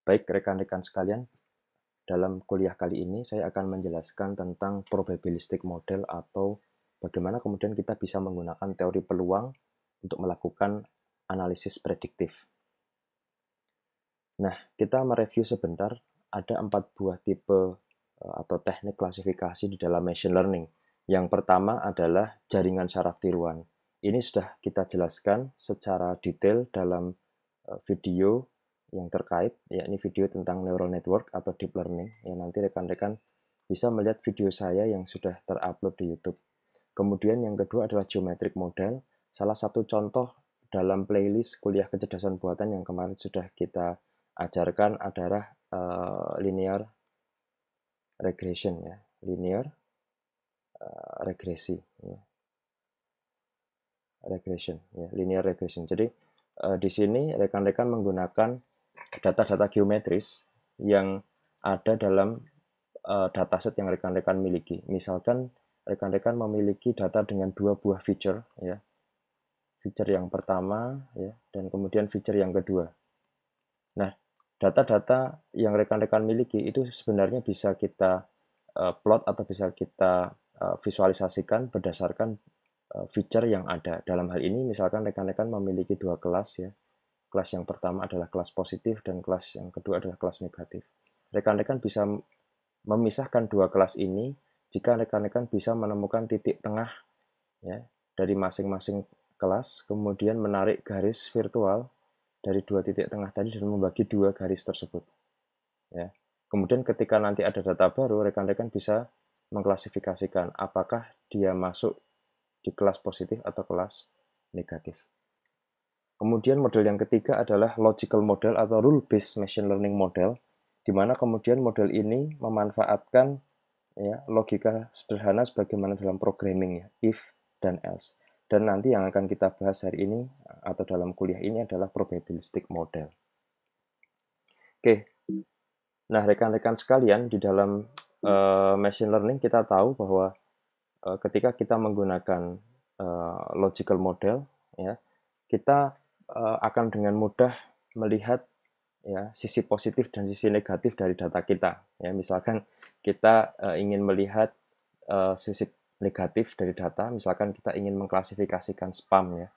Baik rekan-rekan sekalian, dalam kuliah kali ini saya akan menjelaskan tentang probabilistic model atau bagaimana kemudian kita bisa menggunakan teori peluang untuk melakukan analisis prediktif. Nah, kita mereview sebentar, ada 4 buah tipe atau teknik klasifikasi di dalam machine learning. Yang pertama adalah jaringan saraf tiruan. Ini sudah kita jelaskan secara detail dalam video yang terkait, yakni video tentang neural network atau deep learning, yang nanti rekan-rekan bisa melihat video saya yang sudah terupload di YouTube. Kemudian yang kedua adalah geometric model, salah satu contoh dalam playlist kuliah kecerdasan buatan yang kemarin sudah kita ajarkan adalah linear regression ya, linear regresi ya. Linear regression. Jadi di sini rekan-rekan menggunakan data-data geometris yang ada dalam dataset yang rekan-rekan miliki. Misalkan rekan-rekan memiliki data dengan 2 buah feature ya. Feature yang pertama ya, dan kemudian feature yang kedua. Nah, data-data yang rekan-rekan miliki itu sebenarnya bisa kita plot atau bisa kita visualisasikan berdasarkan feature yang ada. Dalam hal ini misalkan rekan-rekan memiliki 2 kelas ya. Kelas yang pertama adalah kelas positif dan kelas yang kedua adalah kelas negatif. Rekan-rekan bisa memisahkan 2 kelas ini jika rekan-rekan bisa menemukan titik tengah ya dari masing-masing kelas, kemudian menarik garis virtual dari 2 titik tengah tadi dan membagi 2 garis tersebut. Ya. Kemudian ketika nanti ada data baru, rekan-rekan bisa mengklasifikasikan apakah dia masuk di kelas positif atau kelas negatif. Kemudian model yang ketiga adalah logical model atau rule-based machine learning model, di mana kemudian model ini memanfaatkan ya, logika sederhana sebagaimana dalam programming ya, if dan else. Dan nanti yang akan kita bahas hari ini atau dalam kuliah ini adalah probabilistic model. Oke, nah rekan-rekan sekalian di dalam machine learning kita tahu bahwa ketika kita menggunakan logical model, ya kita akan dengan mudah melihat ya sisi positif dan sisi negatif dari data kita. Ya, misalkan kita ingin melihat sisi negatif dari data, misalkan kita ingin mengklasifikasikan spam ya.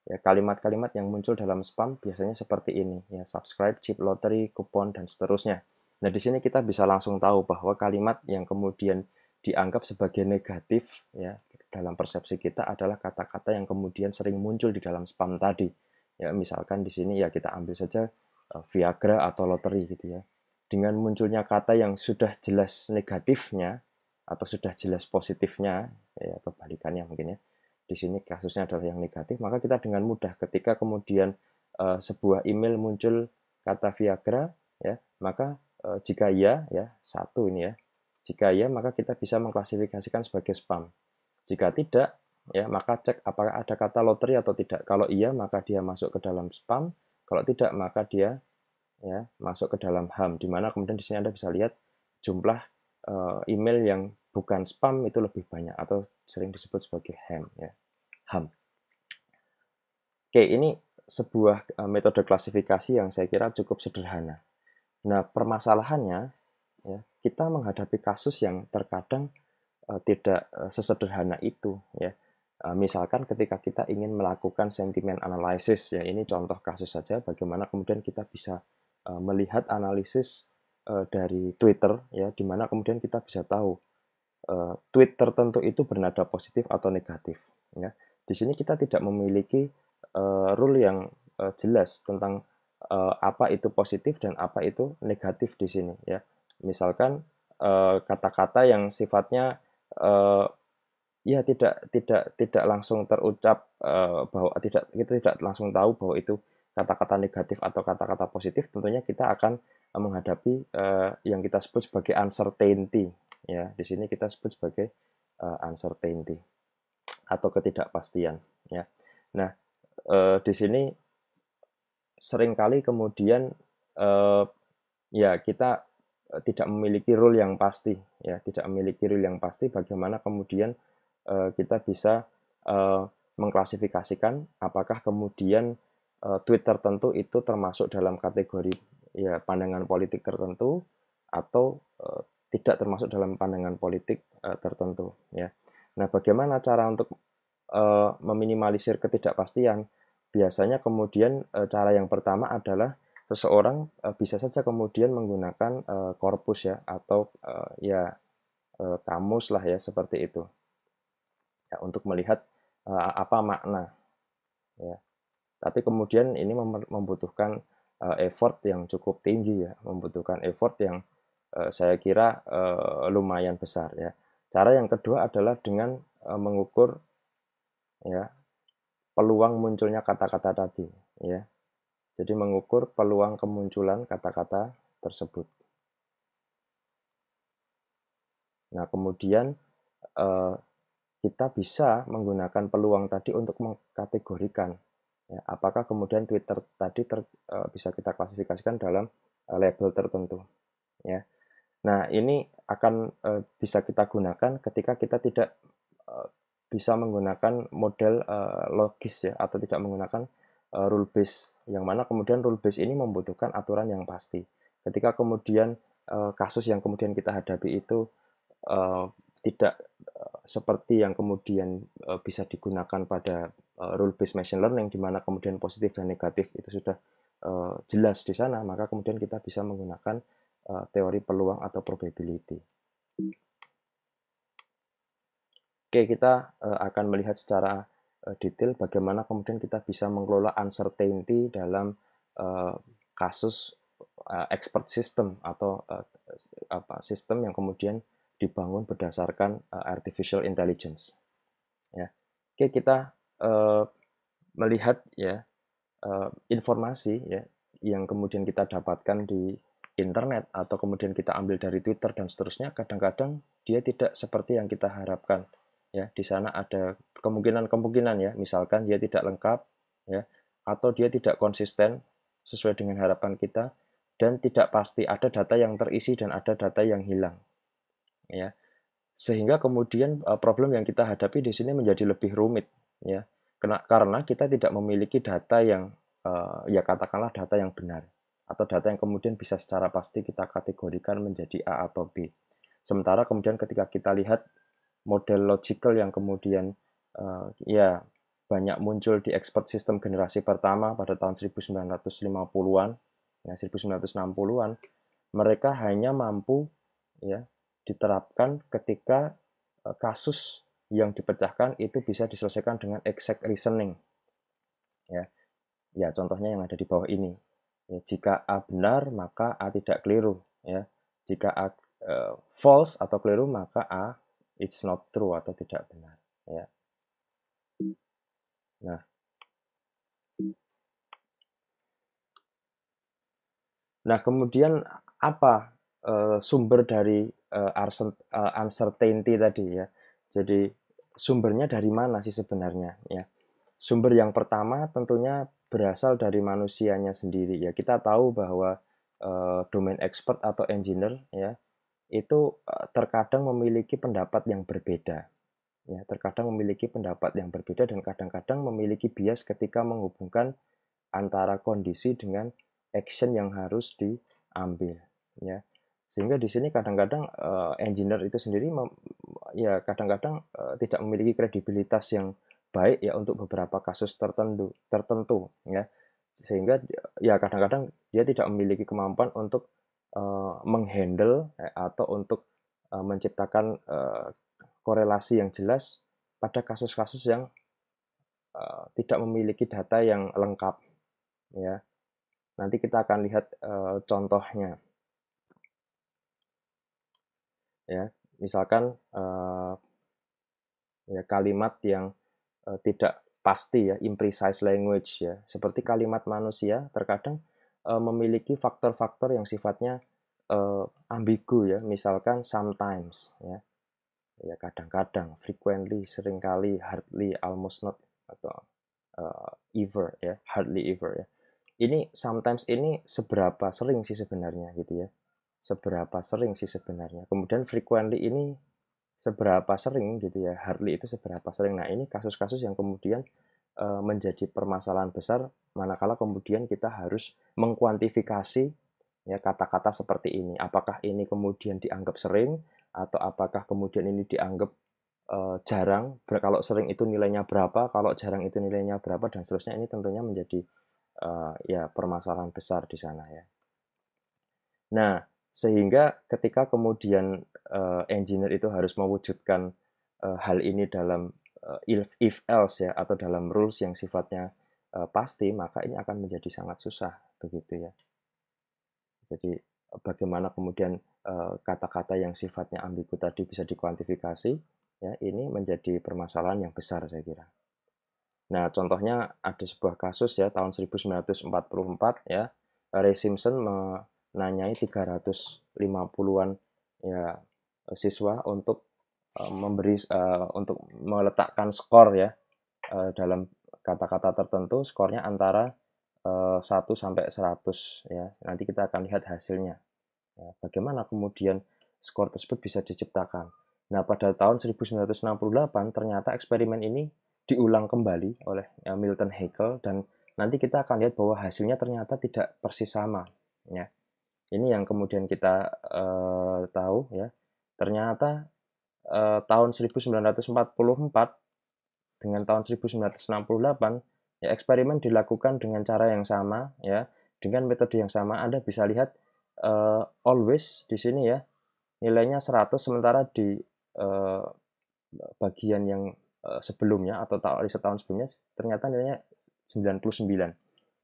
Ya, kalimat-kalimat yang muncul dalam spam biasanya seperti ini, ya subscribe, chip lottery, kupon dan seterusnya. Nah, di sini kita bisa langsung tahu bahwa kalimat yang kemudian dianggap sebagai negatif ya dalam persepsi kita adalah kata-kata yang kemudian sering muncul di dalam spam tadi. Ya, misalkan di sini ya kita ambil saja Viagra atau lottery gitu ya. Dengan munculnya kata yang sudah jelas negatifnya atau sudah jelas positifnya ya kebalikannya mungkin ya. Di sini kasusnya adalah yang negatif, maka kita dengan mudah ketika kemudian sebuah email muncul kata Viagra ya, maka jika iya ya, satu ini ya. Jika iya maka kita bisa mengklasifikasikan sebagai spam. Jika tidak ya, maka cek apakah ada kata lottery atau tidak. Kalau iya maka dia masuk ke dalam spam, kalau tidak maka dia ya masuk ke dalam HAM, di mana kemudian di sini Anda bisa lihat jumlah email yang bukan spam itu lebih banyak atau sering disebut sebagai HAM ya. HAM. Oke, ini sebuah metode klasifikasi yang saya kira cukup sederhana. Nah, permasalahannya ya, kita menghadapi kasus yang terkadang tidak sesederhana itu ya. Misalkan ketika kita ingin melakukan sentiment analysis ya, ini contoh kasus saja bagaimana kemudian kita bisa melihat analisis dari Twitter ya, di mana kemudian kita bisa tahu tweet tertentu itu bernada positif atau negatif ya. Di sini kita tidak memiliki rule yang jelas tentang apa itu positif dan apa itu negatif di sini ya. Misalkan kata-kata yang sifatnya ya tidak langsung terucap bahwa kita tidak langsung tahu bahwa itu kata-kata negatif atau kata-kata positif, tentunya kita akan menghadapi yang kita sebut sebagai uncertainty ya. Di sini kita sebut sebagai uncertainty atau ketidakpastian ya. Nah, di sini seringkali kemudian ya kita tidak memiliki rule yang pasti ya, tidak memiliki rule yang pasti bagaimana kemudian kita bisa mengklasifikasikan apakah kemudian tweet tertentu itu termasuk dalam kategori ya pandangan politik tertentu atau tidak termasuk dalam pandangan politik tertentu ya. Nah, bagaimana cara untuk meminimalisir ketidakpastian? Biasanya kemudian cara yang pertama adalah seseorang bisa saja kemudian menggunakan korpus ya, atau kamus lah ya, seperti itu ya, untuk melihat apa makna ya. Tapi kemudian ini membutuhkan effort yang cukup tinggi ya, membutuhkan effort yang saya kira lumayan besar ya. Cara yang kedua adalah dengan mengukur ya peluang munculnya kata-kata tadi ya. Jadi mengukur peluang kemunculan kata-kata tersebut. Nah, kemudian kita bisa menggunakan peluang tadi untuk mengkategorikan ya, apakah kemudian Twitter tadi bisa kita klasifikasikan dalam label tertentu ya. Nah, ini akan bisa kita gunakan ketika kita tidak bisa menggunakan model logis ya, atau tidak menggunakan rule base, yang mana kemudian rule base ini membutuhkan aturan yang pasti. Ketika kemudian kasus yang kemudian kita hadapi itu tidak seperti yang kemudian bisa digunakan pada rule based machine learning, di mana kemudian positif dan negatif itu sudah jelas di sana, maka kemudian kita bisa menggunakan teori peluang atau probability. Oke, kita akan melihat secara detail bagaimana kemudian kita bisa mengelola uncertainty dalam kasus expert system, atau sistem yang kemudian dibangun berdasarkan artificial intelligence. Ya, oke, kita melihat ya informasi ya yang kemudian kita dapatkan di internet atau kemudian kita ambil dari Twitter dan seterusnya, kadang-kadang dia tidak seperti yang kita harapkan ya. Di sana ada kemungkinan ya, misalkan dia tidak lengkap ya, atau dia tidak konsisten sesuai dengan harapan kita, dan tidak pasti, ada data yang terisi dan ada data yang hilang ya. Sehingga kemudian problem yang kita hadapi di sini menjadi lebih rumit ya, karena kita tidak memiliki data yang ya katakanlah data yang benar, atau data yang kemudian bisa secara pasti kita kategorikan menjadi A atau B. Sementara kemudian ketika kita lihat model logical yang kemudian ya banyak muncul di expert system generasi pertama pada tahun 1950-an ya, 1960-an, mereka hanya mampu ya diterapkan ketika kasus yang dipecahkan itu bisa diselesaikan dengan exact reasoning ya. Ya, contohnya yang ada di bawah ini. Ya, jika A benar, maka A tidak keliru. Ya. Jika A false atau keliru, maka A it's not true atau tidak benar. Ya. Nah, kemudian apa sumber dari uncertainty tadi ya? Jadi sumbernya dari mana sih sebenarnya ya? Sumber yang pertama tentunya berasal dari manusianya sendiri ya. Kita tahu bahwa domain expert atau engineer ya itu terkadang memiliki pendapat yang berbeda ya, terkadang memiliki pendapat yang berbeda dan kadang-kadang memiliki bias ketika menghubungkan antara kondisi dengan action yang harus diambil ya. Sehingga di sini kadang-kadang engineer itu sendiri ya kadang-kadang tidak memiliki kredibilitas yang baik ya untuk beberapa kasus tertentu ya. Sehingga ya kadang-kadang dia tidak memiliki kemampuan untuk menghandle atau untuk menciptakan korelasi yang jelas pada kasus-kasus yang tidak memiliki data yang lengkap ya. Nanti kita akan lihat contohnya ya. Misalkan ya kalimat yang tidak pasti ya, imprecise language ya, seperti kalimat manusia terkadang memiliki faktor-faktor yang sifatnya ambigu ya, misalkan sometimes ya, ya kadang-kadang, frequently, seringkali, hardly, almost not, atau ever ya, hardly ever ya. Ini sometimes ini seberapa sering sih sebenarnya gitu ya, seberapa sering sih sebenarnya. Kemudian frequently ini seberapa sering gitu ya, hardly itu seberapa sering. Nah, ini kasus-kasus yang kemudian menjadi permasalahan besar manakala kemudian kita harus mengkuantifikasi ya kata-kata seperti ini. Apakah ini kemudian dianggap sering atau apakah kemudian ini dianggap jarang? Kalau sering itu nilainya berapa, kalau jarang itu nilainya berapa, dan seterusnya. Ini tentunya menjadi ya permasalahan besar di sana ya. Nah, sehingga ketika kemudian engineer itu harus mewujudkan hal ini dalam if else ya, atau dalam rules yang sifatnya pasti, maka ini akan menjadi sangat susah begitu ya. Jadi bagaimana kemudian kata-kata yang sifatnya ambigu tadi bisa dikuantifikasi, ya ini menjadi permasalahan yang besar saya kira. Nah, contohnya ada sebuah kasus ya tahun 1944 ya, Ray Simpson menanyai 350-an ya siswa untuk untuk meletakkan skor ya dalam kata-kata tertentu, skornya antara 1 sampai 100 ya. Nanti kita akan lihat hasilnya. Ya, bagaimana kemudian skor tersebut bisa diciptakan. Nah, pada tahun 1968 ternyata eksperimen ini diulang kembali oleh Milton Haeckel, dan nanti kita akan lihat bahwa hasilnya ternyata tidak persis sama ya. Ini yang kemudian kita tahu ya. Ternyata tahun 1944 dengan tahun 1968 ya, eksperimen dilakukan dengan cara yang sama ya, dengan metode yang sama. Anda bisa lihat always di sini ya, nilainya 100, sementara di bagian yang sebelumnya atau riset tahun sebelumnya ternyata nilainya 99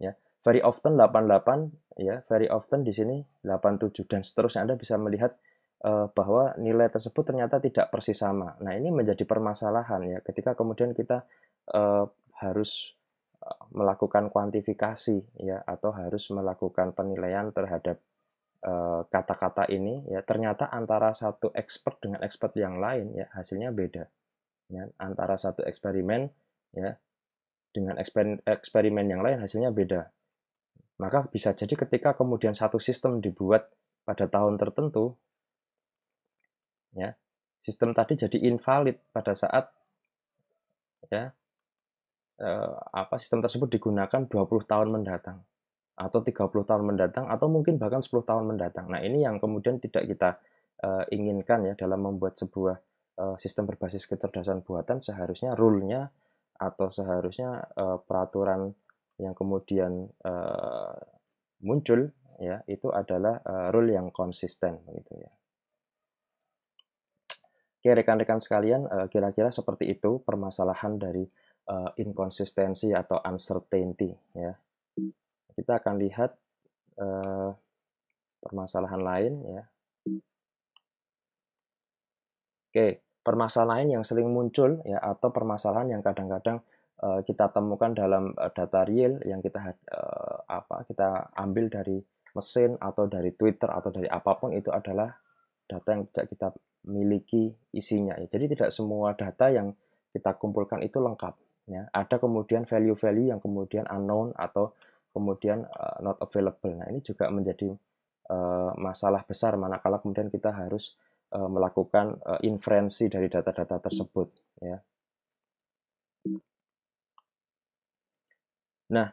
ya. Very often 88 ya, very often di sini 87 dan seterusnya. Anda bisa melihat bahwa nilai tersebut ternyata tidak persis sama. Nah, ini menjadi permasalahan ya ketika kemudian kita harus melakukan kuantifikasi ya, atau harus melakukan penilaian terhadap kata-kata ini ya, ternyata antara satu expert dengan expert yang lain ya hasilnya beda ya. Antara satu eksperimen ya dengan eksperimen yang lain hasilnya beda. Maka bisa jadi ketika kemudian satu sistem dibuat pada tahun tertentu ya, sistem tadi jadi invalid pada saat ya sistem tersebut digunakan 20 tahun mendatang atau 30 tahun mendatang atau mungkin bahkan 10 tahun mendatang. Nah, ini yang kemudian tidak kita inginkan ya dalam membuat sebuah sistem berbasis kecerdasan buatan. Seharusnya rule-nya atau seharusnya peraturan yang kemudian muncul ya itu adalah rule yang konsisten gitu ya. Oke, rekan-rekan sekalian, kira-kira seperti itu permasalahan dari inkonsistensi atau uncertainty ya. Kita akan lihat permasalahan lain ya. Oke, permasalahan yang sering muncul ya, atau permasalahan yang kadang-kadang kita temukan dalam data real yang kita kita ambil dari mesin atau dari Twitter atau dari apapun, itu adalah data yang tidak kita miliki isinya ya. Jadi tidak semua data yang kita kumpulkan itu lengkap ya. Ada kemudian value-value yang kemudian unknown atau kemudian not available. Nah, ini juga menjadi masalah besar manakala kemudian kita harus melakukan inferensi dari data-data tersebut ya. Nah,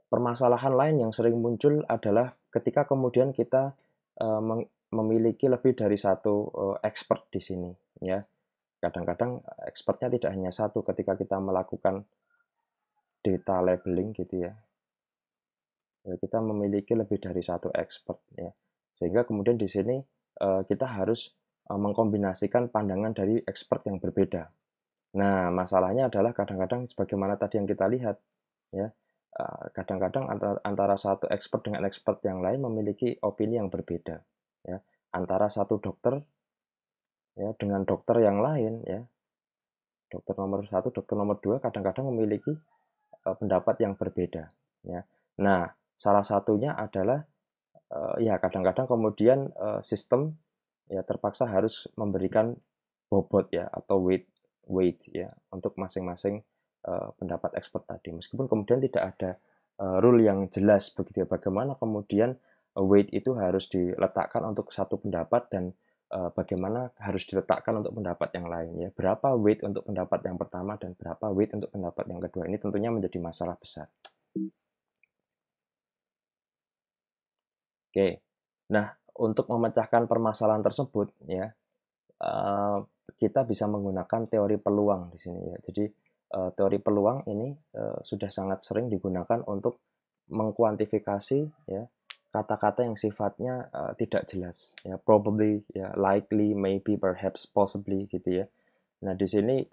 permasalahan lain yang sering muncul adalah ketika kemudian kita memiliki lebih dari satu expert di sini ya. Kadang-kadang expertnya tidak hanya satu ketika kita melakukan data labeling gitu ya. Ya, kita memiliki lebih dari satu expert ya. Sehingga kemudian di sini kita harus mengkombinasikan pandangan dari expert yang berbeda. Nah, masalahnya adalah kadang-kadang sebagaimana tadi yang kita lihat ya, kadang-kadang antara satu expert dengan expert yang lain memiliki opini yang berbeda ya. Antara satu dokter ya dengan dokter yang lain ya. Dokter nomor 1, dokter nomor 2 kadang-kadang memiliki pendapat yang berbeda ya. Nah, salah satunya adalah ya kadang-kadang kemudian sistem ya terpaksa harus memberikan bobot ya atau weight ya untuk masing-masing pendapat expert tadi. Meskipun kemudian tidak ada rule yang jelas begitu ya, bagaimana kemudian weight itu harus diletakkan untuk satu pendapat dan bagaimana harus diletakkan untuk pendapat yang lain ya. Berapa weight untuk pendapat yang pertama dan berapa weight untuk pendapat yang kedua. Ini tentunya menjadi masalah besar. Oke. Nah, untuk memecahkan permasalahan tersebut ya, kita bisa menggunakan teori peluang di sini ya. Jadi teori peluang ini sudah sangat sering digunakan untuk mengkuantifikasi ya kata-kata yang sifatnya tidak jelas ya, probably ya, likely, maybe, perhaps, possibly gitu ya. Nah, di sini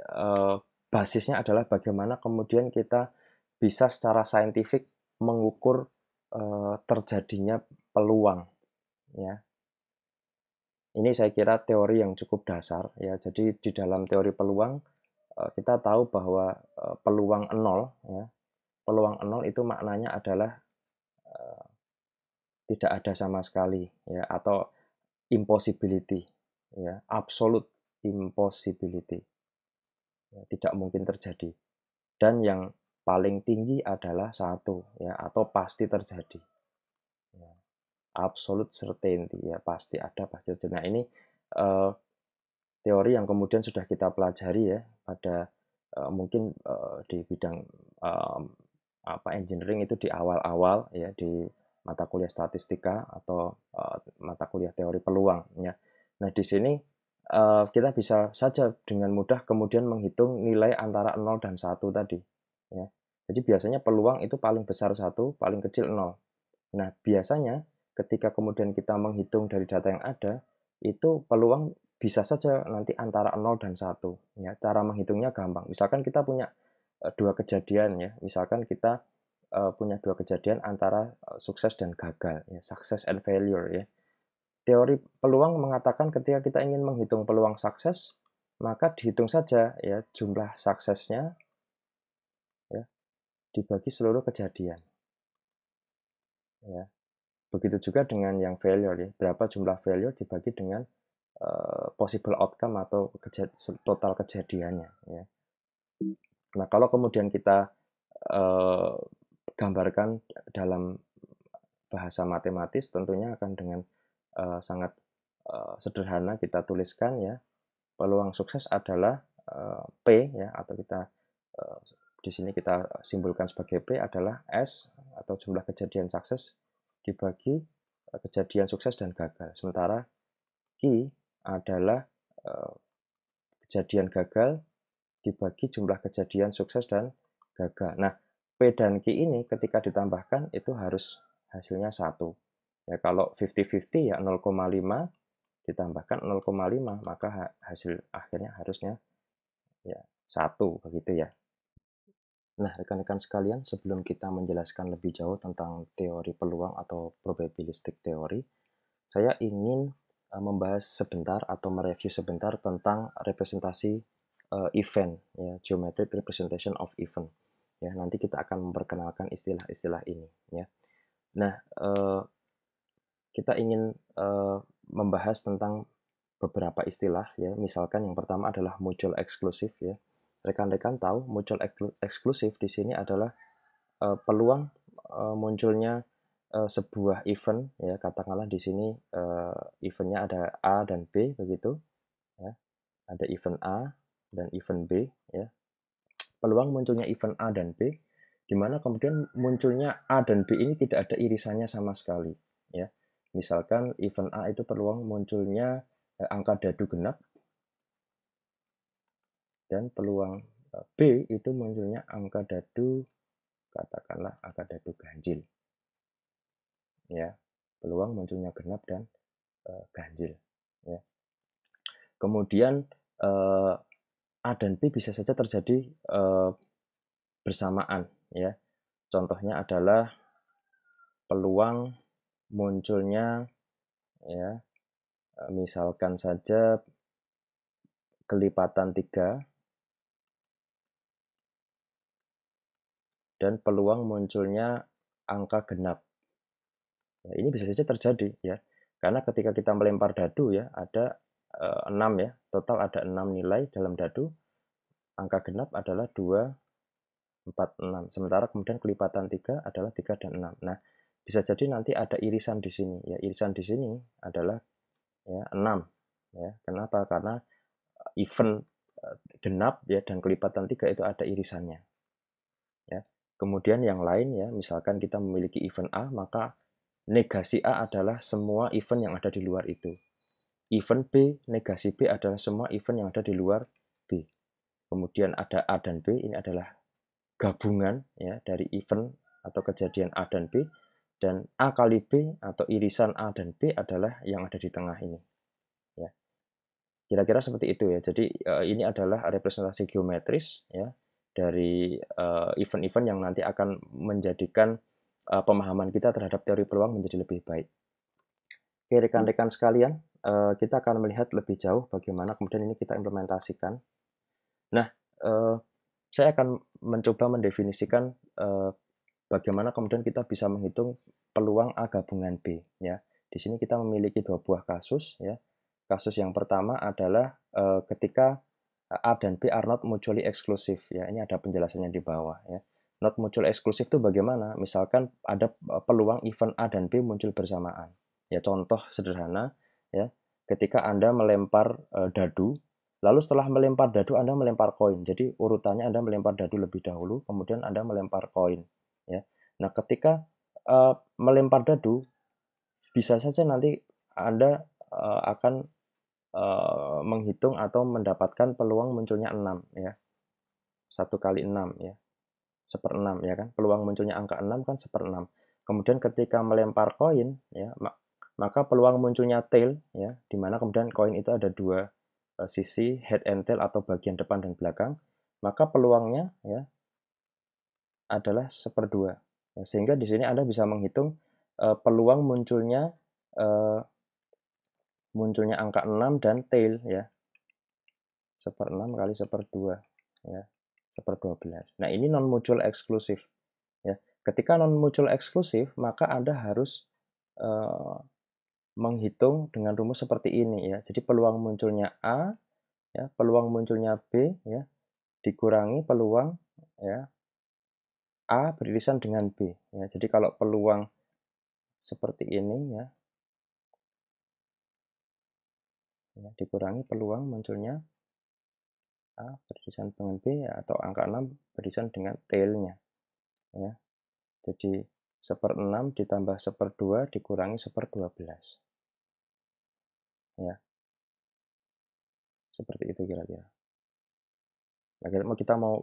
basisnya adalah bagaimana kemudian kita bisa secara saintifik mengukur terjadinya peluang ya. Ini saya kira teori yang cukup dasar ya. Jadi di dalam teori peluang kita tahu bahwa peluang nol ya, peluang nol itu maknanya adalah tidak ada sama sekali ya, atau impossibility ya, absolute impossibility ya, tidak mungkin terjadi. Dan yang paling tinggi adalah satu ya, atau pasti terjadi ya, absolute certainty ya, pasti ada, pasti terjadi. Nah, ini uh, teori yang kemudian sudah kita pelajari ya pada mungkin di bidang uh, engineering itu di awal-awal ya, di mata kuliah statistika atau mata kuliah teori peluang ya. Nah, di sini kita bisa saja dengan mudah kemudian menghitung nilai antara 0 dan 1 tadi ya. Jadi biasanya peluang itu paling besar 1, paling kecil 0. Nah, biasanya ketika kemudian kita menghitung dari data yang ada, itu peluang bisa saja nanti antara 0 dan 1 ya. Cara menghitungnya gampang. Misalkan kita punya dua kejadian ya. Misalkan kita punya dua kejadian antara sukses dan gagal ya, success and failure ya. Teori peluang mengatakan ketika kita ingin menghitung peluang sukses, maka dihitung saja ya jumlah suksesnya ya dibagi seluruh kejadian ya. Begitu juga dengan yang failure ya, berapa jumlah failure dibagi dengan possible outcome atau total kejadiannya ya. Nah, kalau kemudian kita uh, gambarkan dalam bahasa matematis, tentunya akan dengan sangat sederhana kita tuliskan ya, peluang sukses adalah P ya, atau kita di sini kita simbolkan sebagai P adalah S atau jumlah kejadian sukses dibagi kejadian sukses dan gagal. Sementara Q adalah kejadian gagal dibagi jumlah kejadian sukses dan gagal. Nah, P dan Q ini ketika ditambahkan itu harus hasilnya 1. Ya, kalau 50-50 ya 0,5 ditambahkan 0,5 maka hasil akhirnya harusnya ya 1 begitu ya. Nah, rekan-rekan sekalian, sebelum kita menjelaskan lebih jauh tentang teori peluang atau probabilistic theory, saya ingin membahas sebentar atau mereview sebentar tentang representasi event, ya, geometric representation of event. Ya, nanti kita akan memperkenalkan istilah-istilah ini. Ya. Nah, kita ingin membahas tentang beberapa istilah. Ya, misalkan yang pertama adalah mutual exclusive. Ya, rekan-rekan tahu mutual exclusive di sini adalah peluang munculnya sebuah event ya, katakanlah di sini eventnya ada A dan B begitu ya, ada event A dan event B ya. Peluang munculnya event A dan B di mana kemudian munculnya A dan B ini tidak ada irisannya sama sekali ya. Misalkan event A itu peluang munculnya angka dadu genap, dan peluang B itu munculnya angka dadu, katakanlah angka dadu ganjil ya, peluang munculnya genap dan ganjil ya. Kemudian A dan B bisa saja terjadi bersamaan ya. Contohnya adalah peluang munculnya ya, misalkan saja kelipatan 3 dan peluang munculnya angka genap. Ya, ini bisa saja terjadi ya. Karena ketika kita melempar dadu ya, ada 6 ya, total ada 6 nilai dalam dadu. Angka genap adalah 2, 4, 6. Sementara kemudian kelipatan 3 adalah 3 dan 6. Nah, bisa jadi nanti ada irisan di sini. Ya, irisan di sini adalah ya 6. Ya, kenapa? Karena event genap ya dan kelipatan 3 itu ada irisannya. Ya. Kemudian yang lain ya, misalkan kita memiliki event A, maka negasi A adalah semua event yang ada di luar itu. Event B, negasi B adalah semua event yang ada di luar B. Kemudian ada A dan B, ini adalah gabungan ya dari event atau kejadian A dan B, dan A kali B atau irisan A dan B adalah yang ada di tengah ini. Ya. Kira-kira seperti itu ya. Jadi ini adalah representasi geometris ya dari event-event yang nanti akan menjadikan pemahaman kita terhadap teori peluang menjadi lebih baik. Oke, rekan-rekan sekalian, kita akan melihat lebih jauh bagaimana kemudian ini kita implementasikan. Nah, saya akan mencoba mendefinisikan bagaimana kemudian kita bisa menghitung peluang A gabungan B. Ya, di sini kita memiliki dua buah kasus. Ya, kasus yang pertama adalah ketika A dan B are not mutually exclusive. Ya, ini ada penjelasannya di bawah. Ya, not mutually exclusive itu bagaimana? Misalkan ada peluang event A dan B muncul bersamaan. Ya, contoh sederhana. Ya, ketika Anda melempar dadu. Lalu setelah melempar dadu, Anda melempar koin. Jadi urutannya Anda melempar dadu lebih dahulu, kemudian Anda melempar koin. Ya. Nah, ketika melempar dadu, bisa saja nanti Anda akan menghitung atau mendapatkan peluang munculnya 6. Ya. 1 kali 6. Ya. 1/6. Ya kan? Peluang munculnya angka 6 kan 1/6. Kemudian ketika melempar koin, ya, maka peluang munculnya tail, ya, di mana kemudian koin itu ada dua sisi, head and tail atau bagian depan dan belakang, maka peluangnya ya adalah 1/2. Ya, sehingga di sini Anda bisa menghitung peluang munculnya angka 6 dan tail ya. 1/6 kali 1/2 ya. 1/12. Nah, ini non mutual eksklusif ya. Ketika non mutual eksklusif, maka Anda harus menghitung dengan rumus seperti ini ya. Jadi peluang munculnya A ya, peluang munculnya B ya, dikurangi peluang ya A beririsan dengan B ya. Jadi kalau peluang seperti ini ya, dikurangi peluang munculnya A beririsan dengan B ya, atau angka 6 beririsan dengan tailnya ya. Jadi 1/6 ditambah 1/2 dikurangi 1/12 ya. Seperti itu kira-kira. Nah, kita mau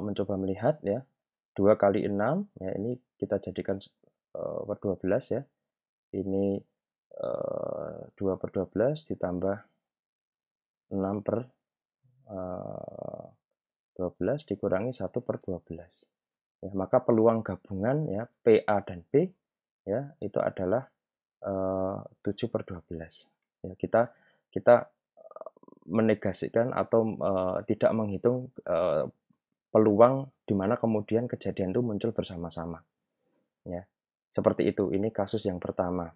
mencoba melihat ya, 2 kali 6 ya, ini kita jadikan per 12 ya. Ini 2/12 ditambah 6/12 dikurangi 1/12 ya, maka peluang gabungan ya PA dan B ya itu adalah 7/12 ya. Kita menegasikan atau tidak menghitung peluang di mana kemudian kejadian itu muncul bersama-sama ya. Seperti itu, ini kasus yang pertama.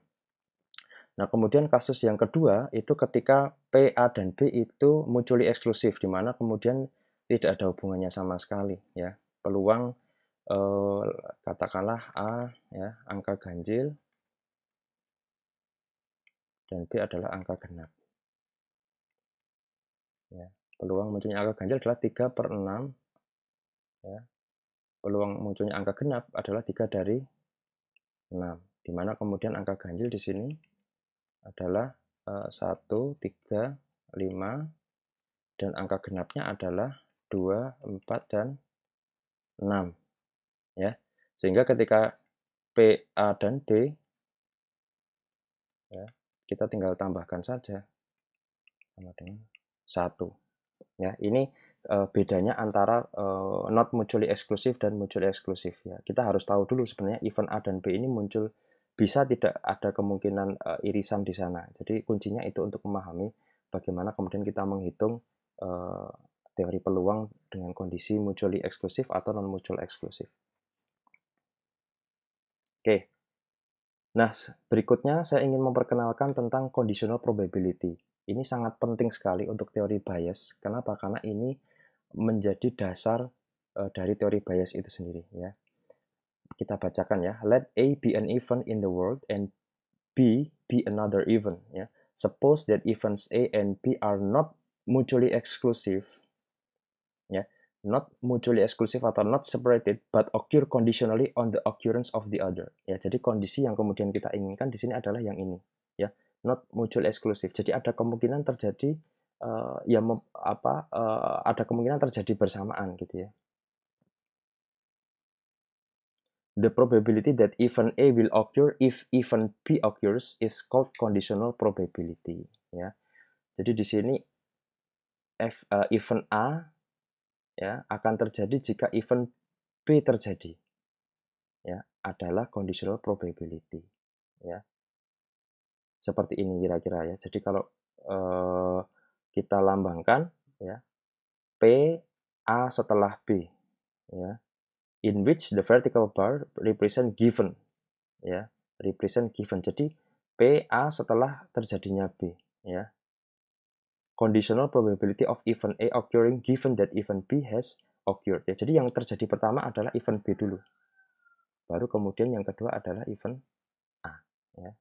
Nah, kemudian kasus yang kedua itu ketika P, A, dan B itu mutually eksklusif, di mana kemudian tidak ada hubungannya sama sekali ya. Peluang katakanlah A ya, angka ganjil, dan B adalah angka genap. Ya. Peluang munculnya angka ganjil adalah 3/6 ya. Peluang munculnya angka genap adalah 3 dari 6, di mana kemudian angka ganjil di sini adalah 1, 3, 5, dan angka genapnya adalah 2, 4, dan 6 ya. Sehingga ketika P, A, dan B ya, kita tinggal tambahkan saja sama dengan 1 ya. Ini bedanya antara not mutually exclusive dan mutually exclusive ya. Kita harus tahu dulu sebenarnya event A dan B ini muncul, bisa tidak ada kemungkinan irisan di sana. Jadi kuncinya itu untuk memahami bagaimana kemudian kita menghitung teori peluang dengan kondisi mutually exclusive atau non mutual exclusive. Oke. Nah, berikutnya saya ingin memperkenalkan tentang conditional probability. Ini sangat penting sekali untuk teori bias. Kenapa? Karena ini menjadi dasar dari teori bias itu sendiri ya. Kita bacakan ya. Let A be an event in the world and B be another event ya. Suppose that events A and B are not mutually exclusive ya. not mutually exclusive atau not separated but occur conditionally on the occurrence of the other. Ya, jadi kondisi yang kemudian kita inginkan di sini adalah yang ini, ya, not mutually exclusive. Jadi ada kemungkinan terjadi ada kemungkinan terjadi bersamaan gitu ya. The probability that event A will occur if event B occurs is called conditional probability, ya. Jadi di sini event A ya akan terjadi jika event B terjadi, ya, adalah conditional probability, ya, seperti ini kira-kira ya. Jadi kalau kita lambangkan ya P A setelah B, ya, in which the vertical bar represent given, ya, represent given. Jadi P A setelah terjadinya B, ya. Conditional probability of event A occurring given that event B has occurred. Ya, jadi yang terjadi pertama adalah event B dulu. Baru kemudian yang kedua adalah event A. Ya.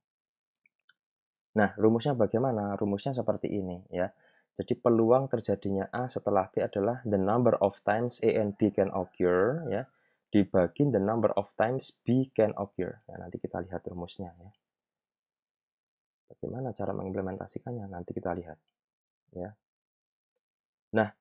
Nah, rumusnya bagaimana? Rumusnya seperti ini, ya. Jadi peluang terjadinya A setelah B adalah the number of times A and B can occur, ya, dibagi the number of times B can occur. Ya, nanti kita lihat rumusnya, ya. Bagaimana cara mengimplementasikannya? Nanti kita lihat, ya. Nah,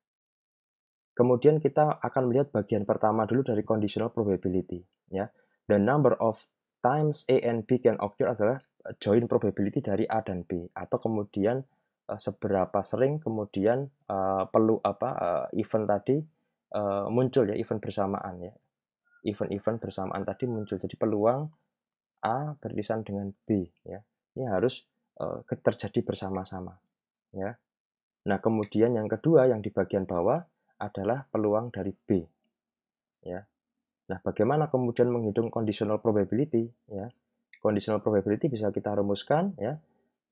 kemudian kita akan melihat bagian pertama dulu dari conditional probability, ya. The number of times A and B can occur adalah joint probability dari A dan B, atau kemudian seberapa sering kemudian event tadi muncul, ya, event bersamaan, ya. Event-event bersamaan tadi muncul. Jadi peluang A beririsan dengan B, ya. Ini harus terjadi bersama-sama, ya. Nah, kemudian yang kedua yang di bagian bawah adalah peluang dari B, ya. Nah, bagaimana kemudian menghitung conditional probability, ya? Conditional probability bisa kita rumuskan, ya.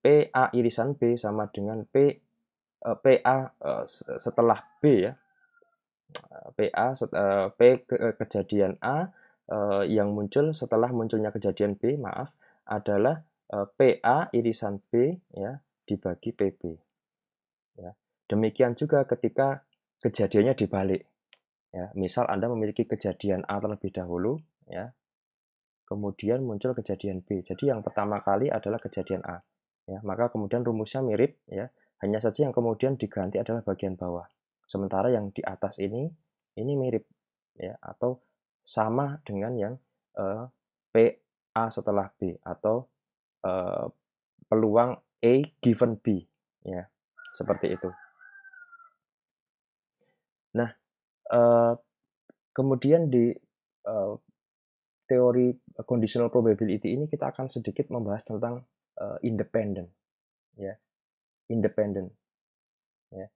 PA irisan B sama dengan PA setelah B, ya. Kejadian A yang muncul setelah munculnya kejadian B, maaf, adalah PA irisan B, ya, dibagi PB. Ya. Demikian juga ketika kejadiannya dibalik. Ya, misal Anda memiliki kejadian A terlebih dahulu, ya, kemudian muncul kejadian B. Jadi yang pertama kali adalah kejadian A. Ya, maka kemudian rumusnya mirip, ya, hanya saja yang kemudian diganti adalah bagian bawah. Sementara yang di atas ini mirip, ya, atau sama dengan yang PA setelah B, atau peluang A given B, ya, seperti itu. Nah, kemudian di teori conditional probability ini kita akan sedikit membahas tentang independent, ya, independent, ya.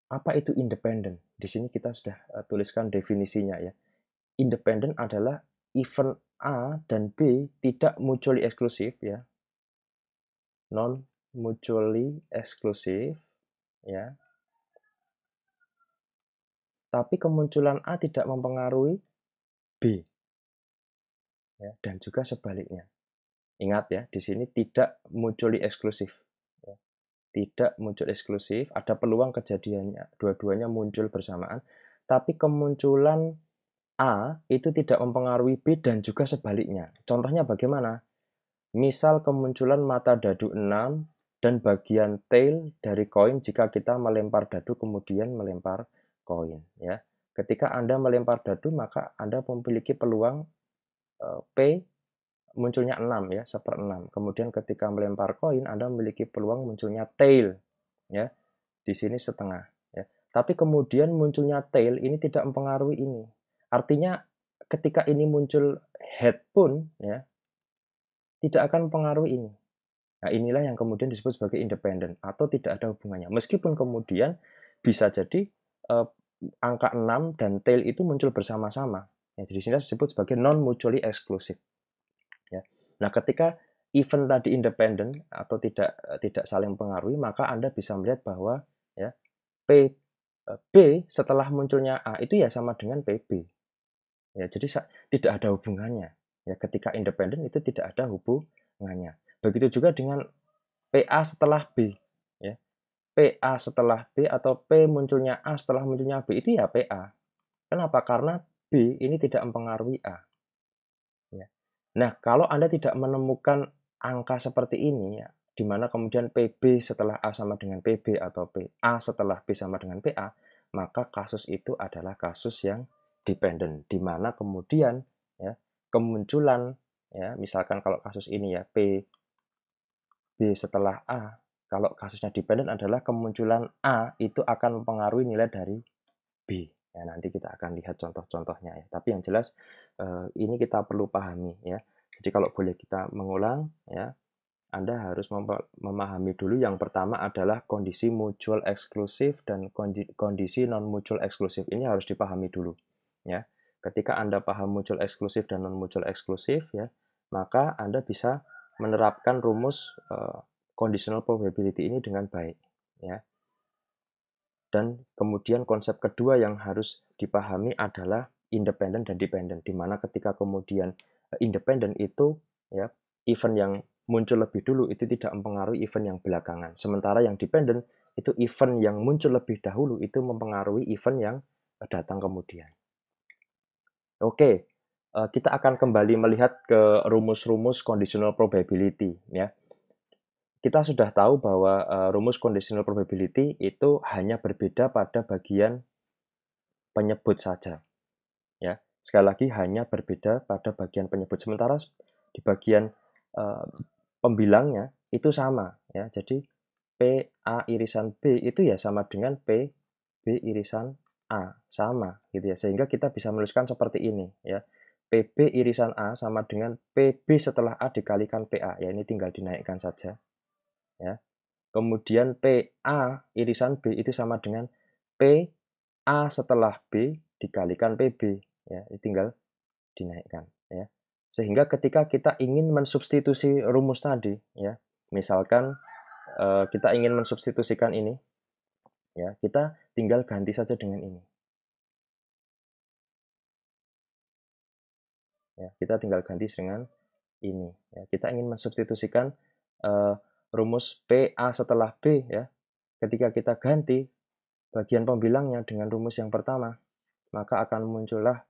Apa itu independent? Di sini kita sudah tuliskan definisinya, ya. Independent adalah event A dan B tidak mutually exclusive, ya, non mutually exclusive, ya. Tapi kemunculan A tidak mempengaruhi B, ya, dan juga sebaliknya. Ingat, ya, di sini tidak mutually exclusive, ya. Tidak muncul eksklusif, ada peluang kejadiannya dua-duanya muncul bersamaan, tapi kemunculan A itu tidak mempengaruhi B dan juga sebaliknya. Contohnya bagaimana? Misal kemunculan mata dadu 6 dan bagian tail dari koin jika kita melempar dadu kemudian melempar koin, ya. Ketika Anda melempar dadu, maka Anda memiliki peluang P munculnya 6, ya, 1/6. Kemudian ketika melempar koin, Anda memiliki peluang munculnya tail, ya. Di sini setengah, ya. Tapi kemudian munculnya tail ini tidak mempengaruhi ini. Artinya ketika ini muncul head pun, ya, tidak akan mempengaruhi ini. Nah, inilah yang kemudian disebut sebagai independent atau tidak ada hubungannya. Meskipun kemudian bisa jadi angka 6 dan tail itu muncul bersama-sama. Ya, di sini disebut sebagai non mutually exclusive. Ya. Nah, ketika event tadi independen atau tidak saling mempengaruhi, maka Anda bisa melihat bahwa, ya, B setelah munculnya A itu ya sama dengan PB. Ya, jadi tidak ada hubungannya. Ya, ketika independen itu tidak ada hubungannya. Begitu juga dengan PA setelah B, ya. PA setelah B atau P munculnya A setelah munculnya B itu ya PA. Kenapa? Karena B ini tidak mempengaruhi A. Ya. Nah, kalau Anda tidak menemukan angka seperti ini, ya, di mana kemudian PB setelah A sama dengan PB atau PA setelah B sama dengan PA, maka kasus itu adalah kasus yang dependent, di mana kemudian ya, kemunculan, ya, misalkan kalau kasus ini ya P B setelah A, kalau kasusnya dependent adalah kemunculan A itu akan mempengaruhi nilai dari B. Ya, nanti kita akan lihat contoh-contohnya ya. Tapi yang jelas ini kita perlu pahami ya. Jadi kalau boleh kita mengulang ya, Anda harus memahami dulu yang pertama adalah kondisi mutual eksklusif dan kondisi non mutual eksklusif. Ini harus dipahami dulu ya. Ketika Anda paham mutual eksklusif dan non mutual eksklusif ya, maka Anda bisa menerapkan rumus conditional probability ini dengan baik ya. Dan kemudian konsep kedua yang harus dipahami adalah independent dan dependent, di mana ketika kemudian independent itu ya event yang muncul lebih dulu itu tidak mempengaruhi event yang belakangan. Sementara yang dependent itu event yang muncul lebih dahulu itu mempengaruhi event yang datang kemudian. Oke, kita akan kembali melihat ke rumus-rumus conditional probability ya. Kita sudah tahu bahwa rumus conditional probability itu hanya berbeda pada bagian penyebut saja. Ya, sekali lagi hanya berbeda pada bagian penyebut. Sementara di bagian pembilangnya itu sama. Ya, jadi P A irisan B itu ya sama dengan P B irisan A, sama gitu ya. Sehingga kita bisa menuliskan seperti ini ya. PB irisan A sama dengan PB setelah A dikalikan PA. Ya, ini tinggal dinaikkan saja ya. Kemudian PA irisan B itu sama dengan PA setelah B dikalikan PB. Ya, ini tinggal dinaikkan. Ya. Sehingga ketika kita ingin mensubstitusi rumus tadi, ya, misalkan kita ingin mensubstitusikan ini, ya, kita tinggal ganti saja dengan ini. Ya, kita tinggal ganti dengan ini. Ya, kita ingin mensubstitusikan rumus PA setelah B, ya. Ketika kita ganti bagian pembilangnya dengan rumus yang pertama, maka akan muncullah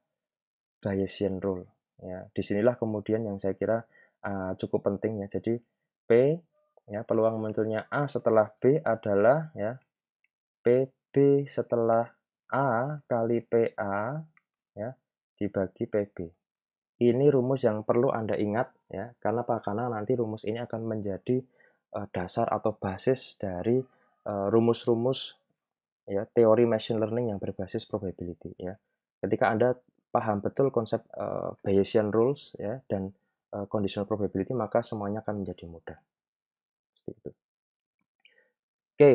Bayesian rule. Ya, disinilah kemudian yang saya kira cukup penting ya. Jadi P ya peluang munculnya A setelah B adalah ya PB setelah A kali PA ya dibagi PB. Ini rumus yang perlu Anda ingat ya. Karena apa? Karena nanti rumus ini akan menjadi dasar atau basis dari rumus-rumus ya teori machine learning yang berbasis probability ya. Ketika Anda paham betul konsep Bayesian rules ya dan conditional probability, maka semuanya akan menjadi mudah. Seperti itu. Oke,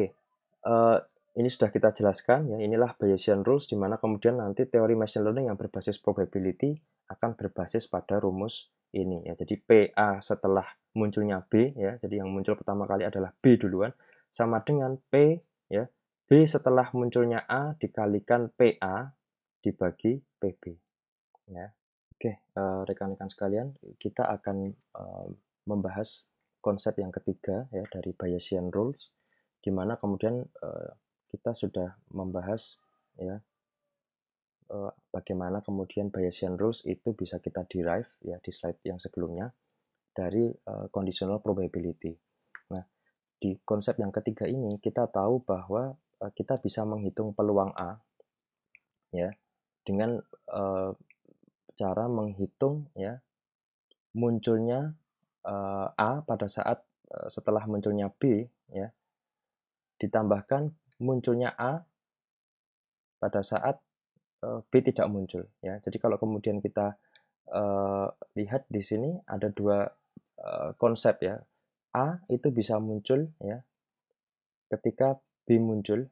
ini sudah kita jelaskan ya. Inilah Bayesian rules di mana kemudian nanti teori machine learning yang berbasis probability akan berbasis pada rumus ini ya. Jadi PA setelah munculnya B ya. Jadi yang muncul pertama kali adalah B duluan sama dengan P ya B setelah munculnya A dikalikan PA dibagi PB. Ya. Oke, rekan-rekan sekalian, kita akan membahas konsep yang ketiga ya dari Bayesian rules, di mana kemudian kita sudah membahas ya bagaimana kemudian Bayesian rules itu bisa kita derive ya di slide yang sebelumnya dari conditional probability. Nah, di konsep yang ketiga ini kita tahu bahwa kita bisa menghitung peluang A ya dengan cara menghitung ya munculnya A pada saat setelah munculnya B ya ditambahkan munculnya A pada saat B tidak muncul ya. Jadi kalau kemudian kita lihat di sini ada dua konsep ya. A itu bisa muncul ya ketika B muncul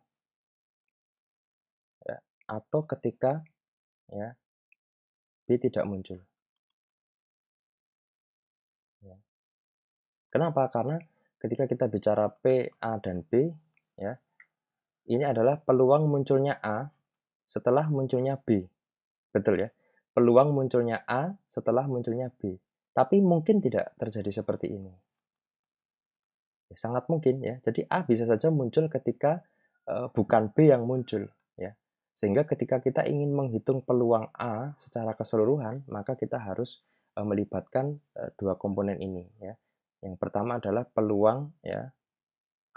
ya, atau ketika ya B tidak muncul. Ya. Kenapa? Karena ketika kita bicara P, A, dan B, ya, ini adalah peluang munculnya A setelah munculnya B. Betul ya? Peluang munculnya A setelah munculnya B. Tapi mungkin tidak terjadi seperti ini. Ya, sangat mungkin ya. Jadi A bisa saja muncul ketika bukan B yang muncul. Ya. Sehingga ketika kita ingin menghitung peluang A secara keseluruhan, maka kita harus melibatkan dua komponen ini ya. Yang pertama adalah peluang ya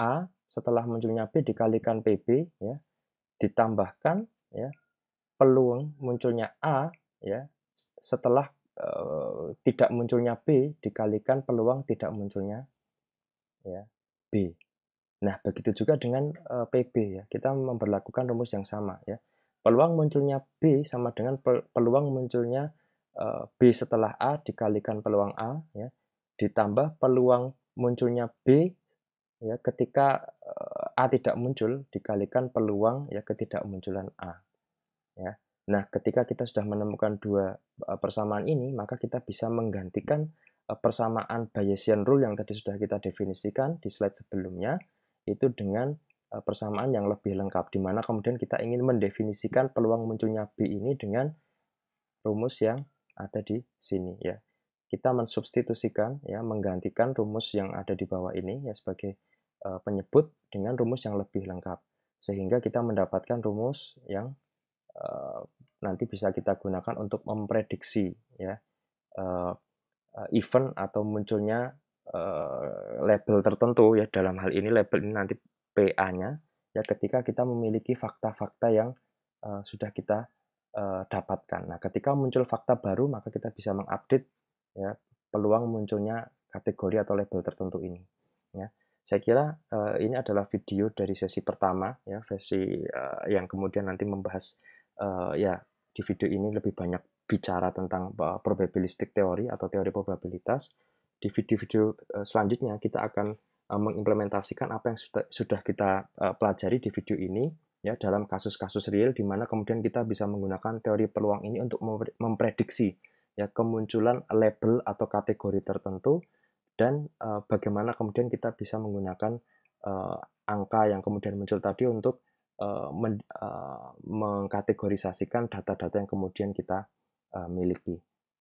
A setelah munculnya B dikalikan PB ya, ditambahkan ya peluang munculnya A ya setelah tidak munculnya B dikalikan peluang tidak munculnya ya B. Nah, begitu juga dengan PB ya. Kita memperlakukan rumus yang sama ya. Peluang munculnya B sama dengan peluang munculnya B setelah A dikalikan peluang A ya, ditambah peluang munculnya B ya ketika A tidak muncul dikalikan peluang ya ketidakmunculan A ya. Nah, ketika kita sudah menemukan dua persamaan ini, maka kita bisa menggantikan persamaan Bayesian rule yang tadi sudah kita definisikan di slide sebelumnya itu dengan persamaan yang lebih lengkap, di mana kemudian kita ingin mendefinisikan peluang munculnya B ini dengan rumus yang ada di sini ya. Kita mensubstitusikan ya, menggantikan rumus yang ada di bawah ini ya sebagai penyebut dengan rumus yang lebih lengkap, sehingga kita mendapatkan rumus yang nanti bisa kita gunakan untuk memprediksi ya event atau munculnya label tertentu ya, dalam hal ini label ini nanti PA-nya ya, ketika kita memiliki fakta-fakta yang sudah kita dapatkan. Nah, ketika muncul fakta baru maka kita bisa mengupdate ya peluang munculnya kategori atau label tertentu ini ya. Saya kira ini adalah video dari sesi pertama ya, versi yang kemudian nanti membahas ya di video ini lebih banyak bicara tentang probabilistic theory atau teori probabilitas. Di video-video selanjutnya kita akan mengimplementasikan apa yang sudah kita pelajari di video ini ya dalam kasus-kasus real, di mana kemudian kita bisa menggunakan teori peluang ini untuk memprediksi ya kemunculan label atau kategori tertentu, dan bagaimana kemudian kita bisa menggunakan angka yang kemudian muncul tadi untuk mengkategorisasikan data-data yang kemudian kita miliki.